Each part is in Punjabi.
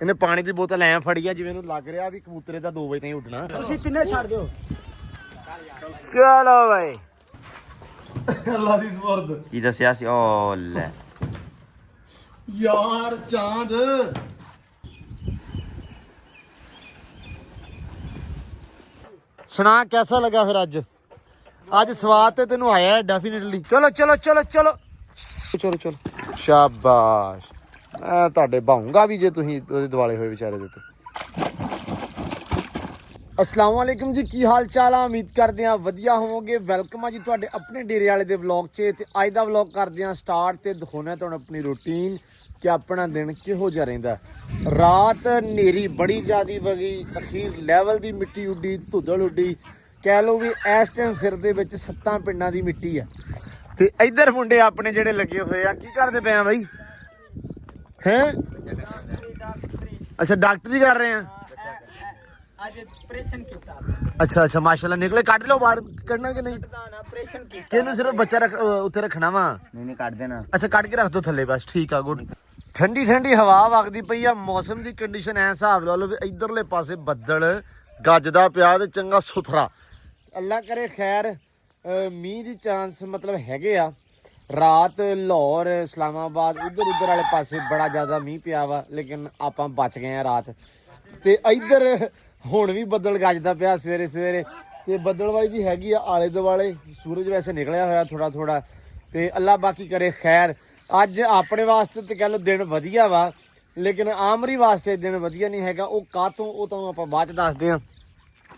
ਇਹਨੇ ਪਾਣੀ ਦੀ ਬੋਤਲ ਐ ਫੜੀ ਆ ਜਿਵੇਂ ਇਹਨੂੰ ਲੱਗ ਰਿਹਾ ਵੀ ਕਬੂਤਰੇ ਦਾ 2 ਵਜੇ ਤਾਈਂ ਉੱਡਣਾ। ਤੁਸੀਂ ਤਿੰਨੇ ਛੱਡ ਦਿਓ। ਚਲੋ ਬਾਈ ਅੱਲਾ ਦੀ ਸਪੁਰਦ। ਕੀ ਦੱਸਿਆ ਸੀ? ਓ ਲੈ ਯਾਰ ਚਾਂਦ ਸੁਣਾ ਕੈਸਾ ਲੱਗਾ ਫਿਰ ਅੱਜ ਸਵਾਦ ਤੇ ਤੈਨੂੰ ਆਇਆ ਡੈਫੀਨਿਟਲੀ। ਚਲੋ ਚਲੋ ਚਲੋ ਚਲੋ ਚਲੋ ਚਲੋ ਸ਼ਾਬਾਸ਼। ਮੈਂ ਤੁਹਾਡੇ ਭਾਉਂਗਾ ਵੀ ਜੇ ਤੁਸੀਂ ਉਹਦੇ ਦਿਵਾਲੇ ਹੋਏ ਵਿਚਾਰੇ ਦੇ ਤੇ। अस्सलाम वालेकुम जी, की हाल चाल आ? उम्मीद करते हैं वधिया होवोगे। वेलकम है जी तुहाडे अपने डेरे वाले दे व्लॉग च। ते अज दा व्लॉग करते हैं स्टार्ट ते दिखाने तुहानूं अपनी रूटीन कि अपना दिन किहो जिहा रहिंदा। रात नेरी बड़ी ज़्यादा वगी, अखीर लैवल दी मिट्टी उड्डी, धुदल उड्डी, कह लो भी इस टाइम सिर दे विच 7 पिंडां दी मिट्टी है। ते इधर मुंडे अपने जिहड़े लगे हुए आ की करदे पे आ बई? हैं अच्छा डॉक्टरी कर रहे हैं। अच्छा अच्छा माशाल्लाह निकले। कट लो बाहर करना कि नहीं? कहने सिर्फ बच्चा रख उत्थे रखना वा। नहीं काट देना। अच्छा कट के रख दो थले बस, ठीक है गुड। ठंडी ठंडी हवा वगदी पई आ। मौसम की कंडीशन ऐ हिसाब ला लो भी इधरले पासे बदल गजदा पिया ते चंगा सुथरा। अल्लाह करे खैर मींह दी चांस मतलब हैगे आ। रात लाहौर इस्लामाबाद उधर वाले पासे बड़ा ज़्यादा मींह पिया वा, लेकिन आपां बच गए हैं रात। ते इधर ਹੁਣ ਵੀ ਬੱਦਲ ਗੱਜਦਾ ਪਿਆ ਸਵੇਰੇ ਸਵੇਰੇ ਤੇ ਬੱਦਲਵਾਈ ਜੀ ਹੈਗੀ ਆ ਆਲੇ ਦੁਆਲੇ। ਸੂਰਜ ਵੈਸੇ ਨਿਕਲਿਆ ਹੋਇਆ ਥੋੜਾ ਥੋੜਾ ਤੇ ਅੱਲਾ ਬਾਕੀ ਕਰੇ ਖੈਰ। ਅੱਜ ਆਪਣੇ ਵਾਸਤੇ ਤੇ ਕਹ ਲਓ ਦਿਨ ਵਧੀਆ ਵਾ, ਲੇਕਿਨ ਆਮਰੀ ਵਾਸਤੇ ਦਿਨ ਵਧੀਆ ਨਹੀਂ ਹੈਗਾ। ਉਹ ਕਾਹਤੋਂ ਉਹ ਤੁਹਾਨੂੰ ਆਪਾਂ ਬਾਅਦ ਚ ਦੱਸਦੇ ਆ।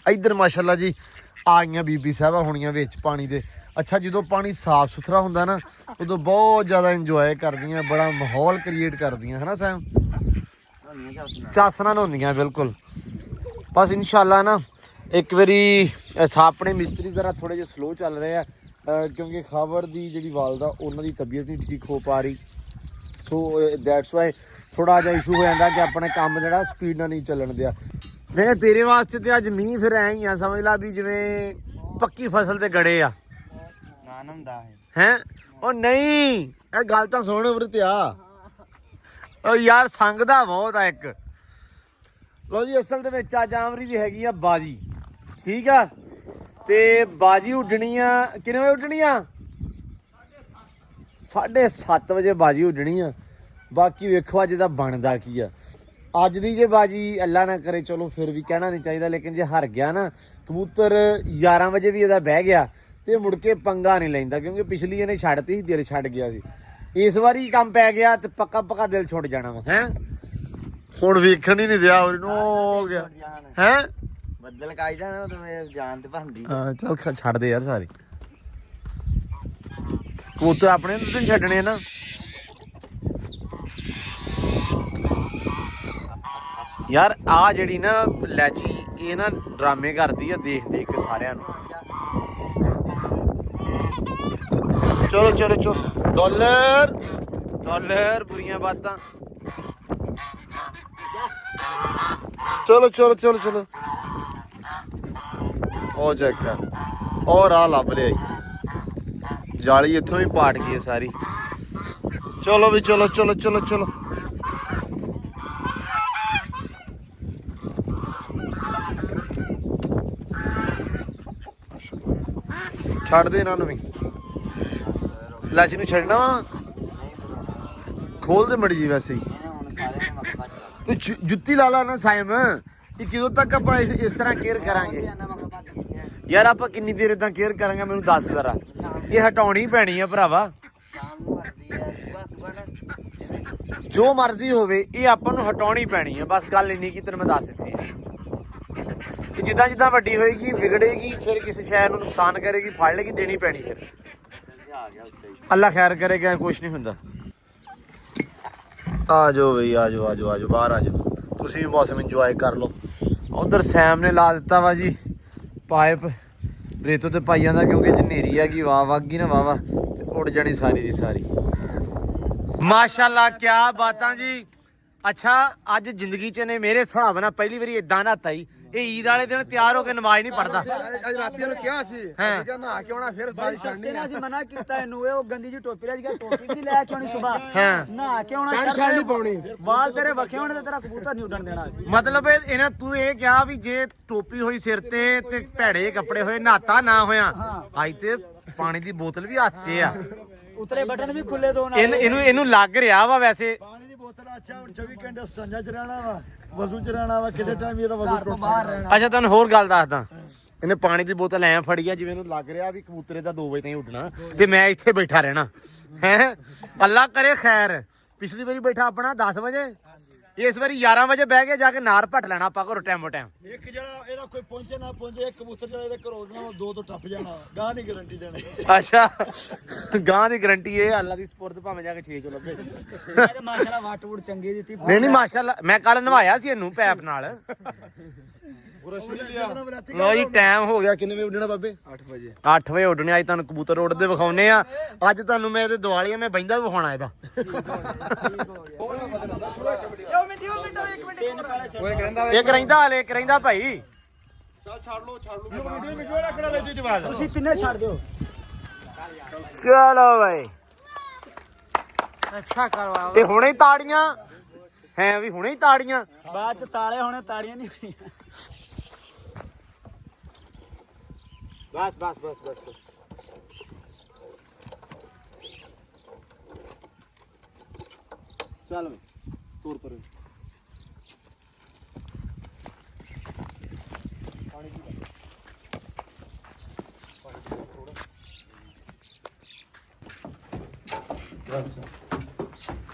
ਇੱਧਰ ਮਾਸ਼ਾਅੱਲਾ ਜੀ ਆ ਗਈਆਂ ਬੀਬੀ ਸਾਹਿਬਾਂ ਹੋਣੀਆਂ ਵਿੱਚ ਪਾਣੀ ਦੇ। ਅੱਛਾ ਜਦੋਂ ਪਾਣੀ ਸਾਫ ਸੁਥਰਾ ਹੁੰਦਾ ਨਾ ਉਦੋਂ ਬਹੁਤ ਜ਼ਿਆਦਾ ਇੰਜੋਏ ਕਰਦੀਆਂ, ਬੜਾ ਮਾਹੌਲ ਕ੍ਰੀਏਟ ਕਰਦੀਆਂ ਹੈ ਨਾ ਸੈਮ? ਚਾਸਨਾਂ ਹੁੰਦੀਆਂ ਬਿਲਕੁਲ। बस इंशाल्लाह ना एक बारी अपने मिस्त्री जरा थोड़े जे स्लो चल रहे हैं क्योंकि खबर की जी वालदा उन्होंने तबीयत नहीं ठीक हो पा रही। सो दैट्स वाई थोड़ा जहा इशू हो जाता कि अपने काम जो स्पीड ना नहीं चलन दिया। मैं तेरे वास्ते तो अज मीह फिर ऐ ही आ, समझ ला भी जिमें पक्की फसल ते गड़े आ हैं। ओ नहीं ए गल तां सुन वरत्या ओ यार संगदा बहुत आ एक। लो जी असल दे विच अज आमरी दी हैगी आ बाजी, ठीक आ। ते बाजी उड्डनी आ किन्ने बजे उड्डनी आ? 7:30 बजे बाजी उड्डनी आ। बाकी वेखो अज दा बनदा की आ। अज दी जे बाजी अल्लाह ना करे चलो फिर भी कहना नहीं चाहिए, लेकिन जे हार गया ना कबूतर 11 बजे भी इहदा बह गया ते मुड़ के पंगा नहीं लैंदा, क्योंकि पिछली इहने छड्डती सी, दिल छड्ड गया सी। इस वारी काम पै गया ते पक्का पक्का दिल छुट जाना वा हैं। ਹੁਣ ਵੇਖਣ ਹੀ ਨਹੀਂ ਦਿਆ ਉਹਨੂੰ ਹੋ ਗਿਆ ਹੈ ਬੱਦਲ ਕਾਈ ਜਾਣਾ ਤੇ ਮੇਰੇ ਜਾਨ ਤੇ ਭੰਦੀ। ਹਾਂ ਚੱਲ ਛੱਡ ਦੇ ਯਾਰ ਸਾਰੇ ਕਬੂਤਰ ਆਪਣੇ ਨੂੰ ਛੱਡਣੇ ਨਾ। ਯਾਰ ਆ ਜਿਹੜੀ ਨਾ ਲੈਚੀ ਇਹ ਨਾ ਡਰਾਮੇ ਕਰਦੀ ਆ ਦੇਖ ਦੇਖ ਕੇ ਸਾਰਿਆਂ ਨੂੰ। ਚਲੋ ਚਲੋ ਚਲੋ ਡਾਲਰ ਡਾਲਰ ਬੁਰੀਆਂ ਬਾਤਾਂ। चलो चलो चलो चलो ओ चेक कर और आ लभ लिया जाली इत्थों भी पाट गई है सारी। चलो भी चलो चलो चलो चलो छड़ दे इन्हां नूं भी। लाची नूं छड्डना खोल दे मड़ी जी वैसे ही। तो जुत्ती ला ला ना साइम, ये किदों तक आप इस तरह केयर करांगे यार? आप किन्नी देर इदां केयर करांगे मैनूं दस जरा। ये हटाउणी पैनी है भरावा, जो मर्जी होवे ये आपां नूं हटाउणी पैनी है। बस गल इन्नी की तैनूं मैं दस दित्ती है कि जिद्दां जिद्दां वड्डी होएगी विगड़ेगी फिर किसी शै नूं नुकसान करेगी फड़ लेगी देनी पैनी। फिर अल्लाह खैर करेगा, कुछ नहीं हुंदा। आ जाओ बई आ जाओ आ जाओ आ जाओ बाहर आ जाओ, तुसीं भी मौसम इंजॉय कर लो। उधर सैम ने ला दिता वा जी पाइप रेतों ते पाई जांदा, क्योंकि जनेरी हैगी वाह वागी ना वाह वाह उड़ जानी सारी दी सारी। माशाल्लाह क्या बातां जी, ਅੱਛਾ ਅੱਜ ਜ਼ਿੰਦਗੀ ਚ ਨੇ ਮੇਰੇ ਹਿਸਾਬ ਨਾਲ ਪਹਿਲੀ ਵਾਰੀ ਇਦਾਂ ਨਹਾਤਾ ਹੀ ਇਹ ਈਦ ਵਾਲੇ ਦਿਨ ਤਿਆਰ ਹੋ ਕੇ ਨਮਾਜ਼ ਨਹੀਂ ਪੜਦਾ ਅੱਜ ਰਾਤੀ ਨੂੰ ਕਿਹਾ ਸੀ ਅਸੀਂ ਕਿਹਾ ਨਹਾ ਕੇ ਆਉਣਾ ਫਿਰ ਬਾਈ ਛੱਡਣੀ ਅਸੀਂ ਮਨਾ ਕੀਤਾ ਇਹਨੂੰ ਇਹ ਉਹ ਗੰਦੀ ਜੀ ਟੋਪੀ ਲੈ ਗਿਆ ਟੋਪੀ ਵੀ ਲੈ ਕੇ ਆਉਣੀ ਸਵੇਰ ਹਾਂ ਨਹਾ ਕੇ ਆਉਣਾ ਪੈਂਟ ਸ਼ਰਟ ਨਹੀਂ ਪਾਉਣੀ ਵਾਲ ਤੇਰੇ ਵਖੇ ਹੋਣੇ ਤੇ ਤੇਰਾ ਕਬੂਤਰ ਨਹੀਂ ਉੱਡਣ ਦੇਣਾ ਅਸੀਂ ਮਤਲਬ ਇਹਨਾਂ ਤੂੰ ਇਹ ਕਿਹਾ ਵੀ ਜੇ ਟੋਪੀ ਹੋਈ ਸਿਰ ਤੇ ਭੈੜੇ ਕੱਪੜੇ ਹੋਏ ਨਹਾਤਾ ਨਾ ਹੋਇਆ ਅੱਜ ਤੇ ਪਾਣੀ ਦੀ ਬੋਤਲ ਵੀ ਹੱਥ 'ਚ ਆ ਉਤਲੇ ਬਟਨ ਵੀ ਖੁੱਲੇ ਦੋ ਇਹਨੂੰ ਲੱਗ ਰਿਹਾ ਵਾ ਵੈਸੇ ਪਾਣੀ ਦੀ ਬੋਤਲ ਅੱਛਾ ਹੁਣ 24 ਘੰਟੇ ਸਟੰਜਾ ਚ ਰਹਿਣਾ ਵਾ ਵਜ਼ੂ ਚ ਰਹਿਣਾ ਵਾ ਕਿਸੇ ਟਾਈਮ ਇਹਦਾ ਵਜ਼ੂ ਟੁੱਟ ਸਕਦਾ ਅੱਛਾ ਤੁਹਾਨੂੰ ਹੋਰ ਗੱਲ ਦੱਸਦਾ ਇਹਨੇ ਪਾਣੀ ਦੀ ਬੋਤਲ ਐ ਫੜੀ ਆ ਜਿਵੇਂ ਇਹਨੂੰ ਲੱਗ ਰਿਹਾ ਵੀ ਕਬੂਤਰੇ ਦਾ 2 ਵਜੇ ਤਾਈਂ ਉੱਡਣਾ ਤੇ ਮੈਂ ਇੱਥੇ ਬੈਠਾ ਰਹਿਣਾ ਹੈ ਅੱਲਾ ਕਰੇ ਖੈਰ ਪਿਛਲੀ ਵਾਰੀ ਬੈਠਾ ਆਪਣਾ 10 ਵਜੇ ਇਸ ਵਾਰੀ 11 ਵਜੇ ਬਹਿ ਕੇ ਜਾ ਕੇ ਨਾਰ ਭੱਟ ਲੈਣਾ ਆਪਾਂ ਘਰੋਂ ਟਾਈਮ ਟਾਈਮ ਇੱਕ ਜਿਹੜਾ ਇਹਦਾ ਕੋਈ ਪਹੁੰਚੇ ਨਾ ਪਹੁੰਚੇ ਇੱਕ ਕਬੂਤਰ ਜਿਹੜਾ ਇਹਦੇ ਘਰੋਂ ਉੱਡਣਾ ਉਹ 2 ਤੋਂ ਟੱਪ ਜਾਣਾ ਗਾਹ ਨਹੀਂ ਗਾਰੰਟੀ ਦੇਣੀ ਅੱਛਾ ਗਾਂ ਦੀ ਗਰੰਟੀ ਇਹ ਅੱਲਾ ਦੀ ਸਪੁਰਦ ਭਾਵੇਂ ਜਾ ਕੇ 6 ਚੋਂ ਲੱਭੇ ਇਹਦੇ ਮਾਸ਼ਾਅੱਲਾ ਵਾਟ ਵੂਟ ਚੰਗੀ ਦਿੱਤੀ ਨਹੀਂ ਮਾਸ਼ਾਅੱਲਾ ਮੈਂ ਕੱਲ ਨਵਾਇਆ ਸੀ ਇਹਨੂੰ ਪੈਪ ਨਾਲ ਲੋ ਜੀ ਟਾਈਮ ਹੋ ਗਿਆ ਕਿੰਨੇ ਵਜੇ ਉੱਡਣਾ ਬਾਬੇ 8 ਵਜੇ 8 ਵਜੇ ਉੱਡਣੇ ਅੱਜ ਤੁਹਾਨੂੰ ਕਬੂਤਰ ਉੱਡਦੇ ਵਿਖਾਉਨੇ ਆ ਅੱਜ ਤੁਹਾਨੂੰ ਮੈਂ ਇਹਦੇ ਦਿਵਾਲੀ ਮੈਂ ਬੈਂਦਾ ਵੀ ਵਿਖਾਉਣਾ ਇਹਦਾ ਇੱਕ ਰਹਿੰਦਾ ਭਾਈ ਤੁਸੀਂ ਤਿੰਨੇ ਛੱਡ ਦਿਓ ਚਲੋ ਭਾਈ ਅੱਛਾ ਕਰਵਾਓ ਇਹ ਹੁਣੇ ਹੀ ਤਾੜੀਆਂ ਹੈ ਵੀ ਹੁਣੇ ਹੀ ਤਾੜੀਆਂ ਬਾਅਦ ਚ ਤਾਲੇ ਹੋਣੇ ਤਾੜੀਆਂ ਨਹੀਂ ਹੋਣੀਆਂ ਬਸ ਚੱਲ ਵੇ ਤੋਰ ਪਰ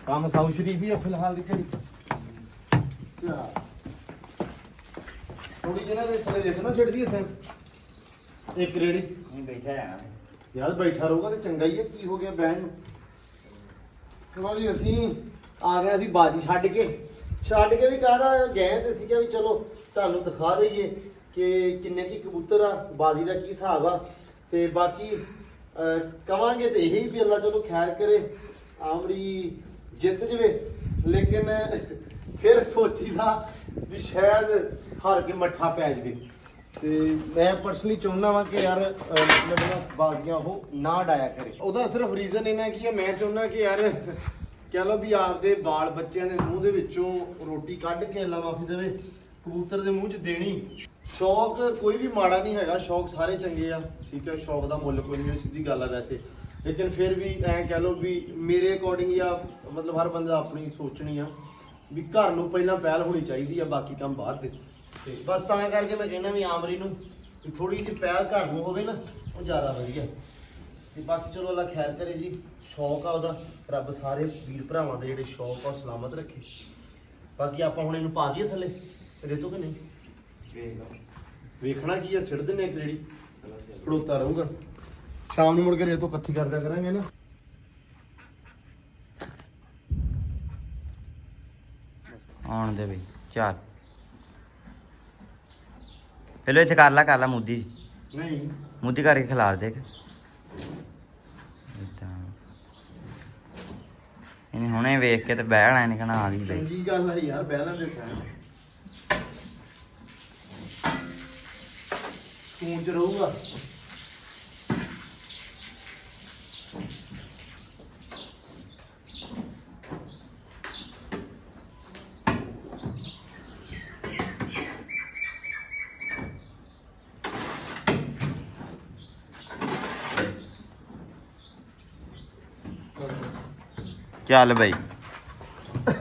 ਕੰਮ ਸਾਊ ਸ਼ਰੀਫ ਹੀ ਆ ਫਿਲਹਾਲ ਦੀ ਘੜੀ ਥੋੜੀ ਜਿਹੀ ਨਾ ਦੇ ਥੱਲੇ ਦੇਖੋ ਨਾ ਛੱਡਦੀ ਐ ਇੱਕ ਰੇੜੀ ਨਹੀਂ ਬੈਠਾ ਆ ਯਾਰ ਬੈਠਾ ਰਹੂਗਾ ਤੇ ਚੰਗਾ ਹੀ ਹੈ ਕੀ ਹੋ ਗਿਆ ਬੈਨ ਨੂੰ ਚਲੋ ਜੀ ਅਸੀਂ ਆ ਗਏ ਅਸੀਂ ਬਾਜੀ ਛੱਡ ਕੇ ਵੀ ਕਾਹਦਾ ਗਏ ਤੇ ਸੀਗਾ ਵੀ ਚਲੋ ਤੁਹਾਨੂੰ ਦਿਖਾ ਦਈਏ ਕਿ ਕਿੰਨੇ ਕੀ ਕਬੂਤਰ ਆ ਬਾਜੀ ਦਾ ਕੀ ਹਿਸਾਬ ਆ ਤੇ ਬਾਕੀ ਕਵਾਂਗੇ ਤੇ ਇਹੀ ਵੀ ਅੱਲਾ ਚਲੋ ਖੈਰ ਕਰੇ ਆਮਰੀ ਜਿੱਤ ਜਵੇ ਲੇਕਿਨ ਫਿਰ ਸੋਚੀਦਾ ਵੀ ਸ਼ਾਇਦ ਹਾਰ ਕੇ ਮੱਠਾ ਪੈ ਜਵੇ ਤੇ ਮੈਂ ਪਰਸਨਲੀ ਚਾਹੁੰਦਾ ਵਾਂ ਕਿ ਯਾਰ ਮਤਲਬ ਨਾ ਬਾਜ਼ੀਆਂ ਉਹ ਨਾ ਡਾਇਆ ਕਰੇ ਉਹਦਾ ਸਿਰਫ ਰੀਜ਼ਨ ਇਹਨਾਂ ਕੀ ਹੈ ਮੈਂ ਚਾਹੁੰਦਾ ਕਿ ਯਾਰ ਕਹਿ ਲਓ ਵੀ ਆਪਦੇ ਬਾਲ ਬੱਚਿਆਂ ਦੇ ਮੂੰਹ ਦੇ ਵਿੱਚੋਂ ਰੋਟੀ ਕੱਢ ਕੇ ਅੱਲਾ ਮਾਫੀ ਦੇਵੇ ਕਬੂਤਰ ਦੇ ਮੂੰਹ 'ਚ ਦੇਣੀ ਸ਼ੌਕ ਕੋਈ ਵੀ ਮਾੜਾ ਨਹੀਂ ਹੈਗਾ ਸ਼ੌਕ ਸਾਰੇ ਚੰਗੇ ਆ ਠੀਕ ਹੈ ਸ਼ੌਕ ਦਾ ਮੁੱਲ ਕੋਈ ਨਹੀਂ ਸਿੱਧੀ ਗੱਲ ਆ ਵੈਸੇ ਲੇਕਿਨ ਫਿਰ ਵੀ ਐਂ ਕਹਿ ਲਓ ਵੀ ਮੇਰੇ ਅਕੋਰਡਿੰਗ ਜਾਂ ਮਤਲਬ ਹਰ ਬੰਦਾ ਆਪਣੀ ਸੋਚਣੀ ਆ ਵੀ ਘਰ ਨੂੰ ਪਹਿਲਾਂ ਪਹਿਲ ਹੋਣੀ ਚਾਹੀਦੀ ਆ ਬਾਕੀ ਕੰਮ ਬਾਅਦ ਦੇ ਤੇ ਬਸ ਤਾਂ ਕਰਕੇ ਮੈਂ ਕਹਿੰਦਾ ਵੀ ਆਮਰੀ ਨੂੰ ਵੀ ਥੋੜੀ ਜਿਹੀ ਪਹਿਲ ਘਰ ਨੂੰ ਹੋਵੇ ਨਾ ਉਹ ਜ਼ਿਆਦਾ ਵਧੀਆ ਤੇ ਬਾਕੀ ਚਲੋ ਅੱਲਾ ਖੈਰ ਕਰੇ ਜੀ ਸ਼ੌਕ ਆ ਉਹਦਾ ਰੱਬ ਸਾਰੇ ਵੀਰ ਭਰਾਵਾਂ ਦੇ ਜਿਹੜੇ ਸ਼ੌਕ ਆ ਉਹ ਸਲਾਮਤ ਰੱਖੇ ਬਾਕੀ ਆਪਾਂ ਹੁਣ ਇਹਨੂੰ ਪਾ ਦਈਏ ਥੱਲੇ ਰੇਤੋ ਕਿ ਨਹੀਂ ਵੇਖਣਾ ਕੀ ਆ ਸਿੱਟ ਦਿੰਨੇ ਇੱਕ ਜਿਹੜੀ ਖੜੋਤਾ ਰਹੂਗਾ ਸ਼ਾਮ ਨੂੰ ਮੁੜ ਕੇ ਰੇਤੋ ਇਕੱਠੀ ਕਰਦਿਆ ਕਰਾਂਗੇ ਨਾ ਆਉਣ ਦੇ ਬਈ ਚੱਲ ਪਹਿਲਾਂ ਇੱਥੇ ਕਰ ਲਾ ਮੁੱਦੀ ਨਹੀਂ ਮੁੱਦੀ ਕਰਕੇ ਖਿਲਾਰ ਦੇ ਇਹਨੇ ਹੁਣੇ ਵੇਖ ਕੇ ਤੇ ਬਹਿ ਜਾਣਾ ਇਹਨੇ ਕਹਿਣਾ ਆ ਗਈ ਬਈ ਚੰਗੀ ਗੱਲ ਹੈ ਯਾਰ ਬਹਿਲਾਂ ਦੇ ਸਹਿਣ ਸਕੂਨ ਚ ਰਹੂਗਾ ਚੱਲ ਬਈ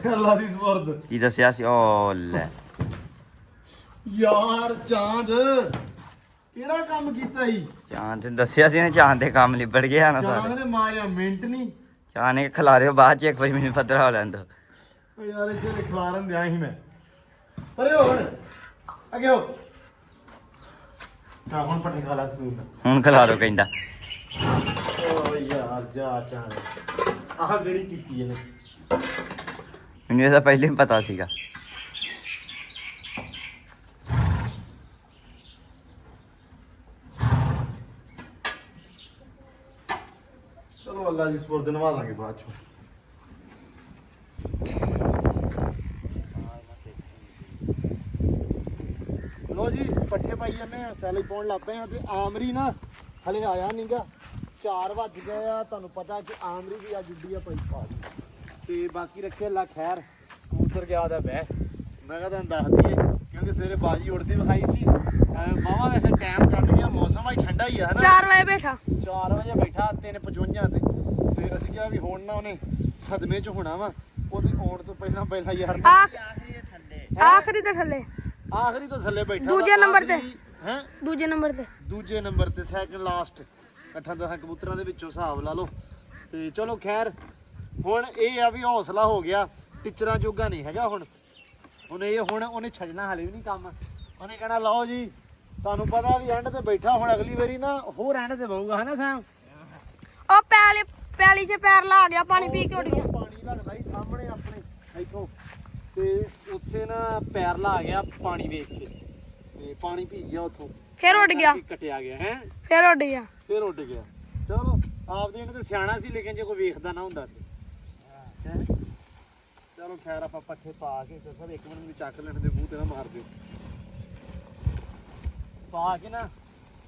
ਅੱਲਾ ਦੀ ਸਪੁਰਦ ਕੀ ਦੱਸਿਆ ਸੀ ਓ ਲੈ ਯਾਰ ਚਾਂਦ ਕਿਹੜਾ ਕੰਮ ਕੀਤਾ ਈ ਚਾਂਦ ਤੇ ਦੱਸਿਆ ਸੀ ਨੇ ਚਾਂਦ ਦੇ ਕੰਮ ਲਿਬੜ ਗਿਆ ਨਾ ਚਾਂਦ ਸਾਰੇ ਨੇ ਮਾਰਿਆ ਮਿੰਟ ਨਹੀਂ ਚਾਂਦ ਨੇ ਖਿਲਾਰਿਓ ਬਾਅਦ ਚ ਇੱਕ ਵਾਰੀ ਮੈਨੂੰ ਪੱਧਰਾ ਹੋ ਲੈਣ ਦੋ ਓ ਯਾਰ ਇੱਥੇ ਤੇ ਖਿਲਾਰਨ ਦਿਆਂ ਸੀ ਮੈਂ ਪਰੇ ਹੁਣ ਅੱਗੇ ਹੋ ਹਾਂ ਹੁਣ ਪੱਟੀ ਖਾ ਲਾ ਸਕੂਲ ਦਾ ਹੁਣ ਖਿਲਾਰੋ ਕਹਿੰਦਾ ਓ ਯਾਰ ਜਾ ਚਾਂਦ ਆਹ ਜਿਹੜੀ ਕੀਤੀ ਇਹਨੇ ਮੈਨੂੰ ਇਹਦਾ ਪਹਿਲੇ ਹੀ ਪਤਾ ਸੀਗਾ ਚਲੋ ਅੱਲਾ ਦੀ ਸਪੁਰਦ ਨਵਾ ਦਾਂਗੇ ਬਾਅਦ ਚੋਂ ਲੋ ਜੀ ਪੱਠੇ ਪਾਈ ਜਾਂਦੇ ਆ, ਸੈਲੀ ਪਾਉਣ ਲੱਗ ਪਏ ਆ ਤੇ ਆਮਰੀ ਨਾ ਹਲੇ ਆਇਆ ਨਹੀਂਗਾ। 4 ਵੱਜ ਗਏ ਆ, ਤੁਹਾਨੂੰ ਪਤਾ ਕਿ ਆਮਰੀ ਵੀ ਅੱਜ ਉੱਡੀ ਆ ਭਾਈ ਪਾ ਦੀ। ਤੇ ਬਾਕੀ ਰੱਖੇ ਲਾ ਖੈਰ ਕਬੂਤਰ ਗਿਆ ਦਾ ਬਹਿ, ਮੈਂ ਕਿਹਾ ਤੁਹਾਨੂੰ ਦੱਸ ਦਈਏ ਕਿਉਂਕਿ ਸਵੇਰੇ ਬਾਜੀ ਉੜਦੀ ਵਿਖਾਈ ਸੀ। ਬਾਵਾ ਵੈਸੇ ਟਾਈਮ ਕੱਢ ਗਿਆ, ਮੌਸਮ ਅੱਜ ਠੰਡਾ ਹੀ ਆ ਹਨਾ। 4 ਵਜੇ ਬੈਠਾ 4 ਵਜੇ ਬੈਠਾ 3:55 ਤੇ ਅਸੀਂ ਕਿਹਾ ਵੀ ਹੁਣ ਨਾ ਉਹਨੇ ਸਦਮੇ 'ਚ ਹੋਣਾ ਵਾ, ਉਹਦੇ ਆਉਣ ਤੋਂ ਪਹਿਲਾਂ ਪਹਿਲਾਂ ਯਾਰ ਆਖਰੀ ਤੇ ਥੱਲੇ ਆਖਰੀ ਤੋਂ ਥੱਲੇ ਬੈਠਾ ਦੂਜੇ ਨੰਬਰ ਤੇ। ਹੈ ਦੂਜੇ ਨੰਬਰ ਤੇ ਦੂਜੇ ਨੰਬਰ ਤੇ ਸੈਕਿੰਡ ਲਾਸਟ 8-10 ਕਬੂਤਰਾਂ ਦੇ ਵਿੱਚੋਂ ਹਿਸਾਬ ਲਾ ਲਓ। ਤੇ ਚਲੋ ਖੈਰ ਹੁਣ ਇਹ ਆ ਵੀ ਹੌਸਲਾ ਹੋ ਗਿਆ, ਟੀਚਰਾਂ ਜੋਗਾ ਨਹੀਂ ਹੈਗਾ ਹੁਣ ਉਹਨੇ ਛੱਡਣਾ ਹਾਲੇ ਵੀ ਨਹੀਂ ਕੰਮ। ਉਹਨੇ ਕਹਿਣਾ ਲਓ ਜੀ ਤੁਹਾਨੂੰ ਪਤਾ ਵੀ ਐਂਡ ਤੇ ਬੈਠਾ, ਹੁਣ ਅਗਲੀ ਵਾਰੀ ਨਾ ਹੋਰ ਐਂਡ ਤੇ ਬਹੂਗਾ ਹਨਾ ਸੈਮ। ਉਹ ਪੈਲੀ 'ਚ ਪੈਰ ਲਾ ਗਿਆ, ਪਾਣੀ ਪੀ ਕੇ ਉੱਡ ਗਿਆ। ਪਾਣੀ ਲੱਗਦਾ ਸੀ ਸਾਹਮਣੇ ਆਪਣੇ ਇੱਥੋਂ ਤੇ ਉੱਥੇ ਨਾ ਪੈਰ ਲਾ ਗਿਆ ਪਾਣੀ ਵੇਖ ਕੇ ਤੇ ਪਾਣੀ ਪੀ ਗਿਆ ਉੱਥੋਂ, ਫਿਰ ਉੱਡ ਗਿਆ, ਕੱਟਿਆ ਗਿਆ ਹੈ ਫਿਰ ਉੱਡ ਗਿਆ। ਫਿਰ ਉੱਡ ਗਿਆ। ਚਲੋ ਆਪਦੇ ਇਹਨੇ ਤੇ ਸਿਆਣਾ ਸੀ, ਲੇਕਿਨ ਜੇ ਕੋਈ ਵੇਖਦਾ ਨਾ ਹੁੰਦਾ ਤੇ ਹੈਂ। ਚਲੋ ਖੈਰ ਆਪਾਂ ਪੱਠੇ ਪਾ ਕੇ ਤੇ ਸਭ ਇੱਕ ਮਿੰਟ ਵੀ ਚੱਕ ਲੈਣ ਦੇ, ਮੂੰਹ ਤੇ ਨਾ ਮਾਰ ਦਿਓ। ਪਾ ਕੇ ਨਾ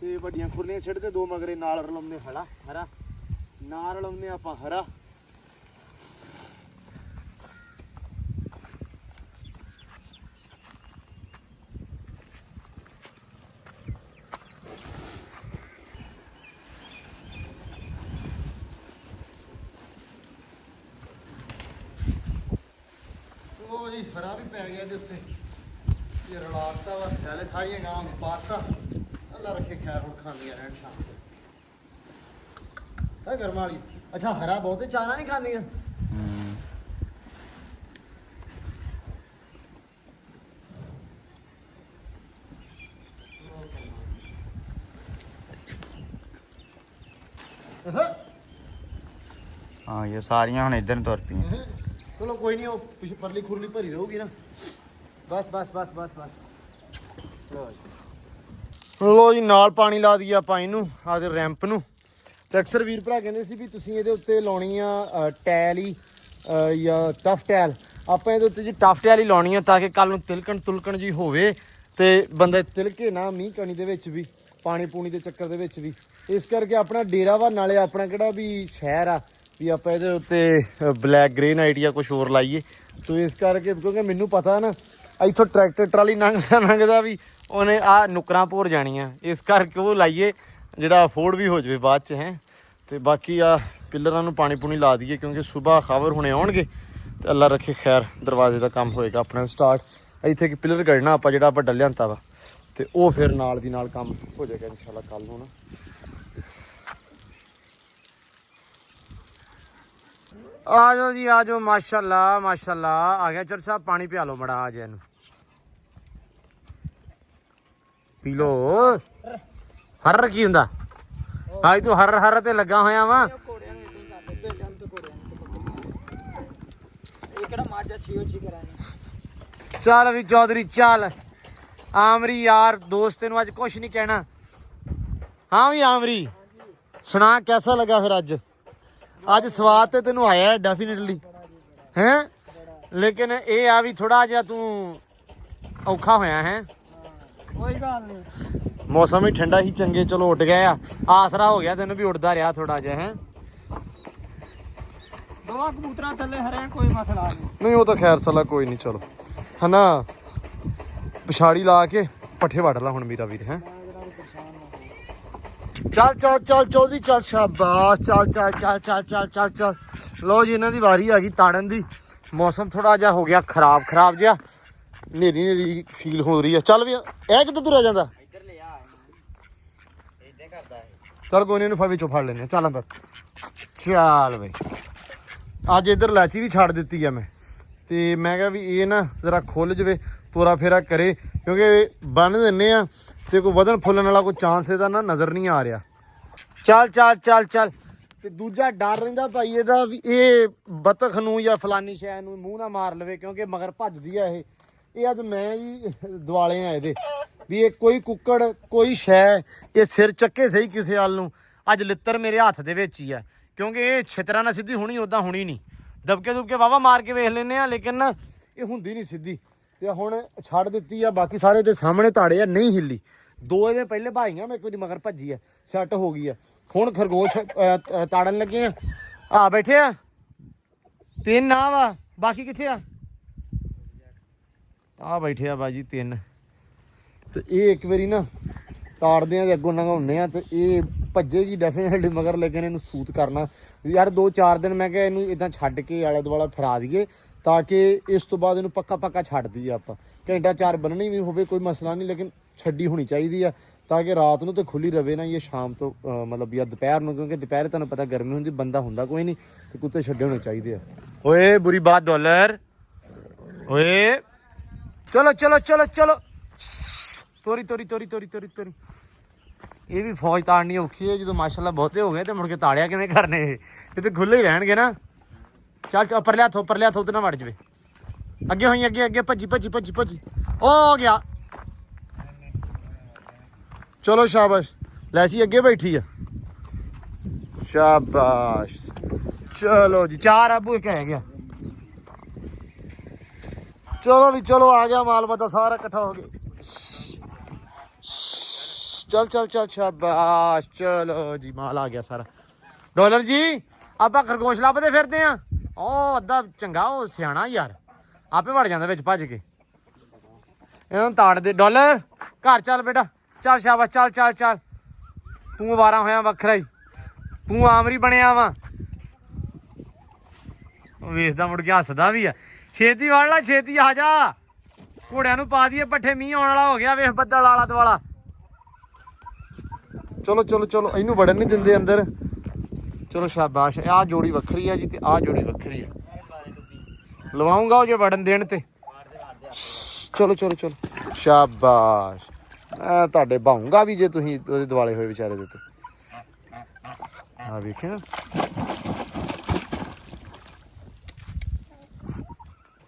ਤੇ ਵੱਡੀਆਂ ਖੁਰਲੀਆਂ ਸਿੱਟ ਤੇ 2 ਮਗਰੇ ਨਾਲ ਰਲਾਉਂਦੇ ਹਰਾ ਨਾਲ ਰਲਾਉਂਦੇ ਆਪਾਂ ਹਰਾ। ਉਹ ਜੀ ਹਰਾ ਵੀ ਪੈ ਗਿਆ ਇਹਦੇ ਉੱਤੇ, ਇਹ ਰਲਾਤਾ ਵਾ ਸੈਲੇ ਸਾਰੀਆਂ ਗਾਵਾਂ ਨੂੰ ਪਾਤਾ। ਅੱਲਾ ਰੱਖੇ ਖੈਰ ਹੁਣ ਖਾਂਦੀਆਂ ਰਹਿਣ ਸ਼ਾਮ ਨੂੰ ਹੈ ਗਰਮਾ ਵਾਲੀ। ਅੱਛਾ ਹਰਾ ਬਹੁਤੇ ਚਾਰਾ ਨਹੀਂ ਖਾਂਦੀਆਂ। ਹਾਂ ਇਹ ਸਾਰੀਆਂ ਹੁਣ ਇੱਧਰ ਨੂੰ ਤੁਰ ਪਈਆਂ। ਚਲੋ ਕੋਈ ਨਹੀਂ, ਉਹ ਪਰਲੀ ਖੁਰਲੀ ਭਰੀ ਰਹੂਗੀ ਨਾ। ਬਸ ਲੋ ਜੀ ਨਾਲ ਪਾਣੀ ਲਾ ਦਈਏ ਆਪਾਂ ਇਹਨੂੰ ਆਦੇ ਰੈਂਪ ਨੂੰ। ਤੇ ਅਕਸਰ ਵੀਰ ਭਰਾ ਕਹਿੰਦੇ ਸੀ ਵੀ ਤੁਸੀਂ ਇਹਦੇ ਉੱਤੇ ਲਾਉਣੀ ਆ ਟੈਲ ਹੀ ਜਾਂ ਟਫ ਟੈਲ। ਆਪਾਂ ਇਹਦੇ ਉੱਤੇ ਜੀ ਟਫ ਟੈਲ ਹੀ ਲਾਉਣੀ ਆ ਤਾਂ ਕਿ ਕੱਲ ਨੂੰ ਤਿਲਕਣ ਜੀ ਹੋਵੇ ਤੇ ਬੰਦਾ ਤਿਲਕੇ ਨਾ ਮੀਂਹ ਕਣੀ ਦੇ ਵਿੱਚ ਵੀ, ਪਾਣੀ ਪੂਣੀ ਦੇ ਚੱਕਰ ਦੇ ਵਿੱਚ ਵੀ। ਇਸ ਕਰਕੇ ਆਪਣਾ ਡੇਰਾ ਵਾ, ਨਾਲੇ ਆਪਣਾ ਕਿਹੜਾ ਵੀ ਸ਼ਹਿਰ ਆ ਵੀ ਆਪਾਂ ਇਹਦੇ ਉੱਤੇ ਬਲੈਕ ਗ੍ਰੇਨਾਈਟ ਜਾਂ ਕੁਝ ਹੋਰ ਲਾਈਏ। ਸੋ ਇਸ ਕਰਕੇ ਕਿਉਂਕਿ ਮੈਨੂੰ ਪਤਾ ਨਾ ਇੱਥੋਂ ਟਰੈਕਟਰ ਟਰਾਲੀ ਲੰਘਦਾ ਵੀ ਉਹਨੇ ਆ ਨੁਕਰਾਂ ਭੋਰ ਜਾਣੀਆਂ, ਇਸ ਕਰਕੇ ਉਹ ਲਾਈਏ ਜਿਹੜਾ ਅਫੋਰਡ ਵੀ ਹੋ ਜਾਵੇ ਬਾਅਦ 'ਚ ਹੈ। ਤੇ ਬਾਕੀ ਆ ਪਿੱਲਰਾਂ ਨੂੰ ਪਾਣੀ ਪੂਣੀ ਲਾ ਦਈਏ ਕਿਉਂਕਿ ਸਵੇਰ ਖਬਰ ਹੁਣੇ ਆਉਣਗੇ ਤੇ ਅੱਲਾ ਰੱਖੇ ਖੈਰ ਦਰਵਾਜ਼ੇ ਦਾ ਕੰਮ ਹੋਏਗਾ ਆਪਣਾ ਸਟਾਰਟ। ਇੱਥੇ ਕਿ ਪਿੱਲਰ ਕੱਢਣਾ ਆਪਾਂ ਜਿਹੜਾ ਵੱਡਾ ਲਿਆਂਤਾ ਵਾ ਤੇ ਉਹ ਫਿਰ ਨਾਲ ਦੀ ਨਾਲ ਕੰਮ ਹੋ ਜਾਏਗਾ ਇਨਸ਼ਾਅੱਲਾ ਕੱਲ ਨੂੰ ਨਾ। ਆ ਜਾਓ ਜੀ ਆ ਜਾਓ, ਮਾਸ਼ਾਅੱਲਾ ਆ ਗਿਆ। ਚਰ ਸਾਹਿਬ ਪਾਣੀ ਪਿਆ ਲਓ ਮੜਾ ਆ ਜਾ ਇਹਨੂੰ ਪੀ ਲੋ। ਹਰ ਕੀ ਹੁੰਦਾ ਅੱਜ ਤੂੰ ਹਰ ਤੇ ਲੱਗਾ ਹੋਇਆ ਵਾ। ਚੱਲ ਵੀ ਚੌਧਰੀ ਚੱਲ। ਆਮਰੀ ਯਾਰ ਦੋਸਤ ਨੂੰ ਅੱਜ ਕੁਛ ਨਹੀਂ ਕਹਿਣਾ। ਹਾਂ ਵੀ ਆਮਰੀ ਸੁਣਾ ਕੈਸਾ ਲੱਗਾ ਫਿਰ ਅੱਜ ਸਵਾਦ ਤੇ ਤੈਨੂੰ ਆਇਆ ਡੈਫੀਨਿਟਲੀ ਹੈ, ਲੇਕਿਨ ਇਹ ਆ ਵੀ ਥੋੜਾ ਜਿਹਾ ਤੂੰ ਔਖਾ ਹੋਇਆ ਹੈ। ਕੋਈ ਗੱਲ ਨਹੀਂ, ਮੌਸਮ ਵੀ ਠੰਡਾ ਹੀ ਚੰਗੇ ਚਲੋ ਉੱਡ ਗਏ ਆ, ਆਸਰਾ ਹੋ ਗਿਆ ਤੈਨੂੰ ਵੀ ਉੱਡਦਾ ਰਿਹਾ ਥੋੜਾ ਜਿਹਾ ਹੈ। ਦੋਵਾਂ ਕਬੂਤਰਾਂ ਥੱਲੇ ਹਰਿਆ ਕੋਈ ਮਸਲਾ ਨਹੀਂ ਉਹ ਤਾਂ ਖੈਰ ਸਲਾ ਕੋਈ ਨਹੀਂ। ਚਲੋ ਹਨਾ ਪਛਾੜੀ ਲਾ ਕੇ ਪੱਠੇ ਵੱਢ ਲਾ ਹੁਣ ਮੇਰਾ ਵੀਰ ਹੈ। ਚੱਲ ਚੌਧਰੀ ਚੱਲ ਸ਼ਾਬਾਸ਼ ਚੱਲ। ਲੋ ਜੀ ਇਹਨਾਂ ਦੀ ਵਾਰੀ ਆ ਗਈ ਤਾੜਨ ਦੀ। ਮੌਸਮ ਥੋੜਾ ਜਿਹਾ ਹੋ ਗਿਆ ਖਰਾਬ ਜਿਹਾ, ਨੇਰੀ ਫੀਲ ਹੋ ਰਹੀ ਆ। ਚੱਲ ਵੀ ਇਹ ਕਿੱਧਰ ਤੁਰਿਆ ਜਾਂਦਾ। ਇੱਧਰ ਲੈ ਆ ਇੱਧੇ ਕਰਦਾ ਹੈ। ਚੱਲ ਕੋਈ ਨਹੀਂ, ਇਹਨੂੰ ਵਿੱਚੋਂ ਫੜ ਲੈਨੇ ਚੱਲ ਅੰਦਰ। ਚੱਲ ਬਈ ਅੱਜ ਇੱਧਰ ਲਾਚੀ ਵੀ ਛੱਡ ਦਿੱਤੀ ਆ ਮੈਂ, ਤੇ ਮੈਂ ਕਿਹਾ ਵੀ ਇਹ ਨਾ ਜ਼ਰਾ ਖੁੱਲ ਜਵੇ, ਤੋਰਾ ਫੇਰਾ ਕਰੇ, ਕਿਉਂਕਿ ਬੰਨ ਦਿੰਨੇ ਆ ਤੇ ਕੋਈ ਵਧਣ ਫੁੱਲਣ ਵਾਲਾ ਕੋਈ ਚਾਂਸ ਇਹਦਾ ਨਾ ਨਜ਼ਰ ਨਹੀਂ ਆ ਰਿਹਾ। ਚੱਲ। ਤੇ ਦੂਜਾ ਡਰ ਰਹਿੰਦਾ ਭਾਈ ਇਹਦਾ ਵੀ ਇਹ ਬਤਖ ਨੂੰ ਜਾਂ ਫਲਾਨੀ ਸ਼ੈ ਨੂੰ ਮੂੰਹ ਨਾ ਮਾਰ ਲਵੇ, ਕਿਉਂਕਿ ਮਗਰ ਭੱਜਦੀ ਆ ਇਹ ਅੱਜ ਮੈਂ ਹੀ ਦੁਆਲੇ ਆ ਇਹਦੇ ਵੀ ਇਹ ਕੋਈ ਕੁੱਕੜ ਕੋਈ ਸ਼ੈ ਇਹ ਸਿਰ ਚੱਕੇ ਸਹੀ ਕਿਸੇ ਵੱਲ ਨੂੰ। ਅੱਜ ਲਿੱਤਰ ਮੇਰੇ ਹੱਥ ਦੇ ਵਿੱਚ ਹੀ ਆ, ਕਿਉਂਕਿ ਇਹ ਛਿੱਤਰਾਂ ਨਾਲ ਸਿੱਧੀ ਹੋਣੀ, ਉੱਦਾਂ ਹੋਣੀ ਨਹੀਂ। ਦਬਕੇ ਵਾਵਾ ਮਾਰ ਕੇ ਵੇਖ ਲੈਂਦੇ ਆ, ਲੇਕਿਨ ਨਾ ਇਹ ਹੁੰਦੀ ਨਹੀਂ ਸਿੱਧੀ। ਤੇ ਹੁਣ ਛੱਡ ਦਿੱਤੀ ਆ। ਬਾਕੀ ਸਾਰੇ ਦੇ ਸਾਹਮਣੇ ਤਾੜੇ ਆ, ਨਹੀਂ ਹਿੱਲੀ। 2 ਇਹਦੇ ਪਹਿਲੇ ਭਾਈਆਂ ਮੈਂ ਕੋਈ ਮਗਰ ਭੱਜੀ ਆ, ਸੈੱਟ ਹੋ ਗਈ ਆ। ਹੁਣ ਖਰਗੋਸ਼ ਤਾੜਨ ਲੱਗੇ ਆ ਬੈਠੇ ਆ 3 ਨਾ ਵਾ, ਬਾਕੀ ਕਿੱਥੇ ਆ ਬੈਠੇ ਆ ਬਾਜੀ 3। ਤੇ ਇਹ ਇੱਕ ਵਾਰੀ ਨਾ ਤਾੜਦੇ ਆ ਤੇ ਅੱਗੋਂ ਨੰਗਾਉਂਦੇ ਆ ਤੇ ਇਹ ਭੱਜੇਗੀ ਡੈਫੀਨਿਟਲੀ ਮਗਰ, ਲੇਕਿਨ ਇਹਨੂੰ ਸੂਤ ਕਰਨਾ ਯਾਰ 2-4 ਦਿਨ ਮੈਂ ਕਿਹਾ ਇਹਨੂੰ ਇਦਾਂ ਛੱਡ ਕੇ ਆਲੇ ਦੁਆਲਾ ਫਿਰਾ ਦਈਏ ਤਾਂ ਕਿ ਇਸ ਤੋਂ ਬਾਅਦ ਇਹਨੂੰ ਪੱਕਾ ਛੱਡ ਦਈਏ ਆਪਾਂ। ਘੰਟਾ 4 ਬੰਨਣੀ ਵੀ ਹੋਵੇ ਕੋਈ ਮਸਲਾ ਨਹੀਂ, ਲੇਕਿਨ ਛੱਡੀ ਹੋਣੀ ਚਾਹੀਦੀ ਆ ਤਾਂ ਕਿ ਰਾਤ ਨੂੰ ਤੇ ਖੁੱਲੀ ਰਵੇ ਨਾ, ਇਹ ਸ਼ਾਮ ਤੋਂ ਮਤਲਬ ਜਾਂ ਦੁਪਹਿਰ ਨੂੰ, ਕਿਉਂਕਿ ਦੁਪਹਿਰੇ ਤੁਹਾਨੂੰ ਪਤਾ ਗਰਮੀ ਹੁੰਦੀ, ਬੰਦਾ ਹੁੰਦਾ ਕੋਈ ਨਹੀਂ ਤੇ ਕੁੱਤੇ ਛੱਡੇ ਹੋਣੇ ਚਾਹੀਦੇ ਆ। ਓਏ ਬੁਰੀ ਬਾਤ ਡਾਲਰ, ਓਏ ਚਲੋ ਚਲੋ ਚਲੋ ਚਲੋ ਤੋਰੀ ਤੋਰੀ ਤੋਰੀ ਤੋਰੀ ਤੋਰੀ ਤੋਰੀ। ਇਹ ਵੀ ਫੌਜ ਤਾੜਨੀ ਔਖੀ ਹੈ ਜਦੋਂ ਮਾਸ਼ਾਅੱਲਾ ਬਹੁਤੇ ਹੋ ਗਏ ਤੇ ਮੁੜ ਕੇ ਤਾੜਿਆ ਕਿਵੇਂ ਕਰਨੇ? ਇਹ ਤੇ ਖੁੱਲੇ ਹੀ ਰਹਿਣਗੇ ਨਾ। ਚੱਲ ਪਰਲੇ ਹੱਥ ਉੱਤੇ ਨਾ ਵੜ ਜਵੇ। ਅੱਗੇ ਹੋਈ ਅੱਗੇ ਭੱਜੀ ਭੱਜੀ ਭੱਜੀ ਭੱਜੀ, ਉਹ ਹੋ ਗਿਆ। ਚਲੋ ਸ਼ਾਬਾਸ਼, ਲੈ ਜੀ ਅੱਗੇ ਬੈਠੀ ਆ, ਸ਼ਾਬਾਸ਼। ਚਲੋ ਜੀ 4 ਆਬੂ ਇੱਕ ਰਹਿ ਗਿਆ। ਚਲੋ ਵੀ ਚਲੋ, ਆ ਗਿਆ ਮਾਲ ਮਤਾ ਸਾਰਾ ਇਕੱਠਾ ਹੋ ਗਿਆ। ਚੱਲ ਚੱਲ ਚੱਲ ਸ਼ਾਬਾਸ਼। ਚਲੋ ਜੀ ਮਾਲ ਆ ਗਿਆ ਸਾਰਾ। ਡਾਲਰ ਜੀ ਆਪਾਂ ਖਰਗੋਸ਼ ਲੱਭਦੇ ਫਿਰਦੇ ਆ। ਉਹ ਅੱਧਾ ਚੰਗਾ, ਉਹ ਸਿਆਣਾ ਯਾਰ, ਆਪੇ ਵੜ ਜਾਂਦਾ ਵਿੱਚ ਭੱਜ ਕੇ। ਇਹਨਾਂ ਤਾੜ ਦੇ। ਡਾਲਰ ਘਰ ਚੱਲ ਬੇਟਾ, ਚੱਲ ਸ਼ਾਬਾਸ਼, ਚੱਲ ਚੱਲ ਚੱਲ। ਤੂੰ ਵਾਰਾ ਹੋਇਆ ਵੱਖਰਾ ਹੀ, ਤੂੰ ਆਮਰੀ ਬਣਿਆ ਵਾ। ਵੇਖਦਾ ਮੁੜ ਕੇ ਹੱਸਦਾ ਵੀ ਆ। ਛੇਤੀ ਵੜ ਲੈ, ਛੇਤੀ ਆ ਜਾ, ਘੋੜਿਆਂ ਨੂੰ ਪਾ ਦਈਏ ਪੱਠੇ, ਮੀਂਹ ਆਉਣ ਵਾਲਾ ਹੋ ਗਿਆ। ਵੇਖ ਬੱਦਲ ਆਲਾ ਦੁਆਲਾ। ਚਲੋ ਚਲੋ ਚਲੋ, ਇਹਨੂੰ ਵੜਨ ਨਹੀਂ ਦਿੰਦੇ ਅੰਦਰ। ਚਲੋ ਸ਼ਾਬਾਸ਼। ਆਹ ਜੋੜੀ ਵੱਖਰੀ ਆ ਜੀ ਤੇ ਆਹ ਜੋੜੀ ਵੱਖਰੀ ਆ। ਲਵਾਉਂਗਾ ਉਹ ਜੇ ਵੜਨ ਦੇਣ ਤੇ। ਚਲੋ ਚਲੋ ਚਲੋ ਸ਼ਾਬਾਸ਼। ਮੈਂ ਤੁਹਾਡੇ ਬਾਹੂੰਗਾ ਵੀ ਜੇ ਤੁਸੀਂ ਉਹਦੇ ਦੁਆਲੇ ਹੋਏ ਵਿਚਾਰੇ ਦੇ ਤੇ। ਆ ਵੇਖਿਆ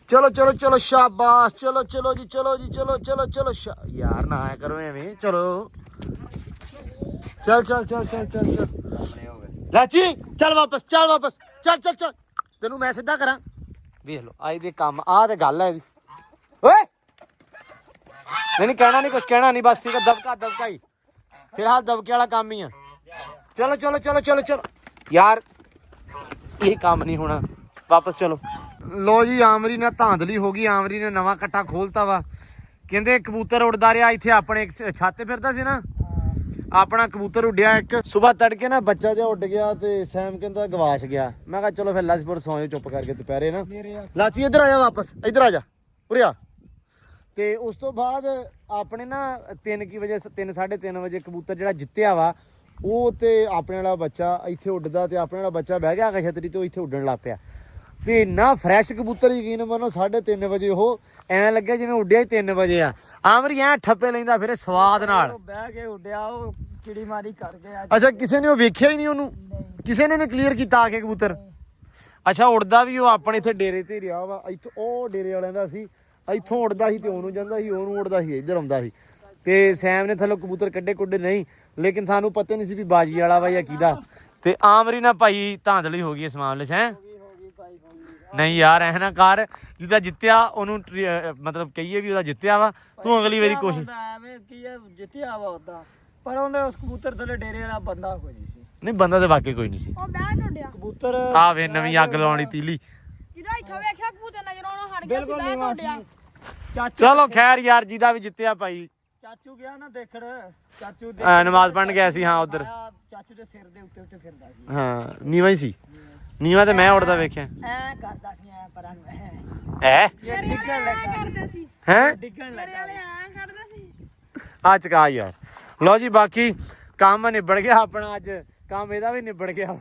ਚਲੋ ਚਲੋ ਚਲੋ ਸ਼ਾਬਾਸ਼। ਚਲੋ ਚਲੋ ਜੀ ਚਲੋ ਜੀ ਚਲੋ ਚਲੋ ਚਲੋ ਯਾਰ ਨਾ ਆਇਆ ਕਰੋ ਐਵੇਂ। ਚਲੋ ਚੱਲ ਚੱਲ ਚੱਲ ਚੱਲ ਚੱਲ ਚੱਲ ਲਾਚੀ, ਚੱਲ ਵਾਪਸ ਚੱਲ ਵਾਪਸ, ਚੱਲ ਚੱਲ ਚੱਲ। ਤੈਨੂੰ ਮੈਂ ਸਿੱਧਾ ਕਰਾਂ, ਵੇਖ ਲਓ ਆਈ ਦੇ ਕੰਮ। ਆਹ ਤੇ ਗੱਲ ਹੈ ਇਹਦੀ। ਓਏ ਨਹੀਂ ਕਹਿਣਾ ਨਹੀਂ, ਕੁਛ ਕਹਿਣਾ ਨਹੀਂ, ਬਸ ਠੀਕ ਹੈ। ਦਬਕਾ ਹੀ ਫਿਲਹਾਲ ਦਬਕੇ ਵਾਲਾ ਕੰਮ ਹੀ ਆ। ਚਲੋ ਚਲੋ ਚਲੋ ਚਲੋ ਚਲੋ ਯਾਰ, ਇਹ ਕੰਮ ਨਹੀਂ ਹੋਣਾ, ਵਾਪਸ ਚਲੋ। ਲੋ ਜੀ ਆਮਰੀ ਨਾਲ ਧਾਂਦਲੀ ਹੋ ਗਈ। ਆਮਰੀ ਨੇ ਨਵਾਂ ਕੱਟਾ ਖੋਲਤਾ ਵਾ। ਕਹਿੰਦੇ ਕਬੂਤਰ ਉੱਡਦਾ ਰਿਹਾ ਇੱਥੇ ਆਪਣੇ ਛੱਤ ਤੇ ਫਿਰਦਾ ਸੀ ਨਾ, ਆਪਣਾ ਕਬੂਤਰ ਉੱਡਿਆ ਇੱਕ। ਸੁਬਾਹ ਤੜਕੇ ਨਾ ਬੱਚਾ ਜਿਹਾ ਉੱਡ ਗਿਆ ਤੇ ਸੈਮ ਕਹਿੰਦਾ ਗਵਾਚ ਗਿਆ। ਮੈਂ ਕਿਹਾ ਚਲੋ ਫਿਰ ਲਾਜਪੁਰ ਸੌਂ ਜਾਓ ਚੁੱਪ ਕਰਕੇ ਦੁਪਹਿਰੇ ਨਾ। ਲਾਚੀ ਇੱਧਰ ਆ ਜਾ, ਵਾਪਸ ਇੱਧਰ ਆ ਜਾ, ਉਰੇ ਆ। ਤੇ ਉਸ ਤੋਂ ਬਾਅਦ ਆਪਣੇ ਨਾ 3 ਵਜੇ 3:30 ਵਜੇ ਕਬੂਤਰ ਜਿਹੜਾ ਜਿੱਤਿਆ ਵਾ, ਉਹ ਤੇ ਆਪਣੇ ਵਾਲਾ ਬੱਚਾ ਇੱਥੇ ਉੱਡਦਾ ਤੇ ਆਪਣੇ ਵਾਲਾ ਬੱਚਾ ਬਹਿ ਗਿਆ ਛਤਰੀ ਤੇ, ਉਹ ਇੱਥੇ ਉੱਡਣ ਲੱਗ ਪਿਆ। ਤੇ ਇੰਨਾ ਫਰੈਸ਼ ਕਬੂਤਰ, ਯਕੀਨ ਮੰਨੋ 3:30 ਵਜੇ ਉਹ ਐਂ ਲੱਗਿਆ ਜਿਵੇਂ ਉੱਡਿਆ ਹੀ 3 ਵਜੇ ਆ। ਆਮਰੀ ਐਂ ਠੱਪੇ ਲੈਂਦਾ ਫਿਰ ਸਵਾਦ ਨਾਲ। ਬਹਿ ਕੇ ਉੱਡਿਆ, ਉਹ ਚਿੜੀ ਮਾਰੀ ਕਰ ਗਿਆ। ਅੱਛਾ, ਕਿਸੇ ਨੇ ਉਹ ਵੇਖਿਆ ਹੀ ਨਹੀਂ ਉਹਨੂੰ, ਕਿਸੇ ਨੇ ਕਲੀਅਰ ਕੀਤਾ ਆ ਕੇ ਕਬੂਤਰ। ਅੱਛਾ, ਉੱਡਦਾ ਵੀ ਉਹ ਆਪਣੇ ਇੱਥੇ ਡੇਰੇ ਤੇ ਰਿਹਾ ਵਾ। ਇੱਥੋਂ ਉਹ ਡੇਰੇ ਵਾਲਿਆਂ ਦਾ ਸੀ, ਇੱਥੋਂ ਉੱਡਦਾ ਸੀ ਤੇ ਉਹਨੂੰ ਜਾਂਦਾ ਸੀ, ਉਹਨੂੰ ਉੱਡਦਾ ਸੀ ਇੱਧਰ ਆਉਂਦਾ ਸੀ। ਤੇ ਸੈਮ ਨੇ ਥੱਲੋਂ ਕਬੂਤਰ ਕੱਢੇ ਕੁੱਡੇ ਨਹੀਂ, ਲੇਕਿਨ ਸਾਨੂੰ ਪਤਾ ਨਹੀਂ ਸੀ ਵੀ ਬਾਜੀ ਵਾਲਾ ਵਾ ਜਾਂ ਕਿਹਦਾ। ਤੇ ਆਮਰੀ ਨਾਲ ਭਾਈ ਧਾਂਦਲੀ ਹੋ ਗਈ ਇਸ ਮਾਮਲੇ 'ਚ। ਹੈ ਨਹੀਂ ਯਾਰ, ਐ ਨਾ ਕਰ, ਜਿਹਦਾ ਜਿੱਤਿਆ ਉਹਨੂੰ ਮਤਲਬ ਕਹੀਏ ਵੀ ਉਹਦਾ ਜਿੱਤਿਆ ਵਾ। ਤੂੰ ਅਗਲੀ ਵਾਰੀ ਕੋਸ਼ਿਸ਼। ਐਵੇਂ ਕੀ ਹੈ, ਜਿੱਤਿਆ ਵਾ ਉਦਾਂ, ਪਰ ਉਹਨੇ ਉਸ ਕਬੂਤਰ ਥੱਲੇ ਡੇਰੇ ਵਾਲਾ ਬੰਦਾ ਕੋਈ ਨਹੀਂ ਸੀ। ਨਹੀਂ, ਬੰਦਾ ਤੇ ਵਾਕਈ ਕੋਈ ਨਹੀਂ ਸੀ। ਉਹ ਬਹਿ ਟੁੱਟਿਆ ਕਬੂਤਰ ਆ ਵੇ ਨਵੀਂ ਅੱਗ ਲਾਉਣੀ ਤੀਲੀ। ਜਿਹਦਾ ਇੱਥੋਂ ਵੇਖਿਆ ਕਬੂਤਰ ਨਜ਼ਰ ਆਉਣਾ ਹਟ ਗਿਆ ਸੀ, ਬਹਿ ਟੁੱਟਿਆ। ਚਾਚੂ ਚਲੋ ਖੈਰ ਯਾਰ, ਜਿਹਦਾ ਵੀ ਜਿੱਤਿਆ ਭਾਈ। ਚਾਚੂ ਗਿਆ ਨਾ ਦੇਖਣ, ਚਾਚੂ ਨਮਾਜ਼ ਪੜਨ ਗਿਆ ਸੀ। ਹਾਂ ਉਧਰ ਚਾਚੂ ਦੇ ਸਿਰ ਦੇ ਉੱਤੇ ਫਿਰਦਾ ਸੀ। ਹਾਂ, ਨੀਵਾ ਹੀ ਸੀ। ਨੀਵਾ ਤੇ ਮੈਂ ਉੱਡਦਾ ਵੇਖਿਆ। ਐ ਕਰਦਾ ਸੀ, ਐ ਪਰਾਂ ਨੂੰ ਹੈ ਮੇਰੇ ਵਾਲੇ ਐਂ ਕਰਦੇ ਸੀ, ਹੈ ਡਿੱਗਣ ਮੇਰੇ ਲੱਗਾ। ਵਾਲੇ ਐਂ ਕਰਦੇ ਸੀ। ਆ ਚਕਾ ਯਾਰ। ਲਓ ਜੀ, ਬਾਕੀ ਕੰਮ ਨਿਬੜ ਗਿਆ ਆਪਣਾ। ਅੱਜ ਕੰਮ ਇਹਦਾ ਵੀ ਨਿਬੜ ਗਿਆ।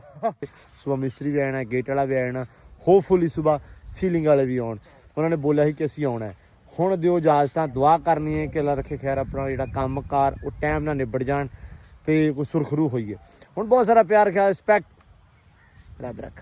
ਸੁਬਾ ਮਿਸਤਰੀ ਵੀ ਆਣਾ, ਗੇਟ ਵਾਲਾ ਵੀ ਆਣਾ, ਹੋਪਫੁਲੀ ਸੁਬਾ ਸੀਲਿੰਗ ਵਾਲੇ ਵੀ ਆਉਣ। ਉਹਨਾਂ ਨੇ ਬੋਲਿਆ ਸੀ ਕਿ ਅਸੀਂ ਆਉਣਾ। ਹੁਣ ਦਿਓ ਇਜਾਜ਼ਤਾਂ, ਦੁਆ ਕਰਨੀ ਹੈ ਕਿ ਅੱਲਾ ਰੱਖੇ ਖੈਰ ਆਪਣਾ ਜਿਹੜਾ ਕੰਮ ਕਾਰ ਉਹ ਟਾਈਮ ਨਾਲ ਨਿਬੜ ਜਾਣ ਤੇ ਕੋਈ ਸੁਰਖਰੂ ਹੋਈਏ। ਹੁਣ ਬਹੁਤ ਸਾਰਾ ਪਿਆਰ, ਖਿਆਲ, ਰਿਸਪੈਕਟ, ਰੱਬ ਰੱਖ।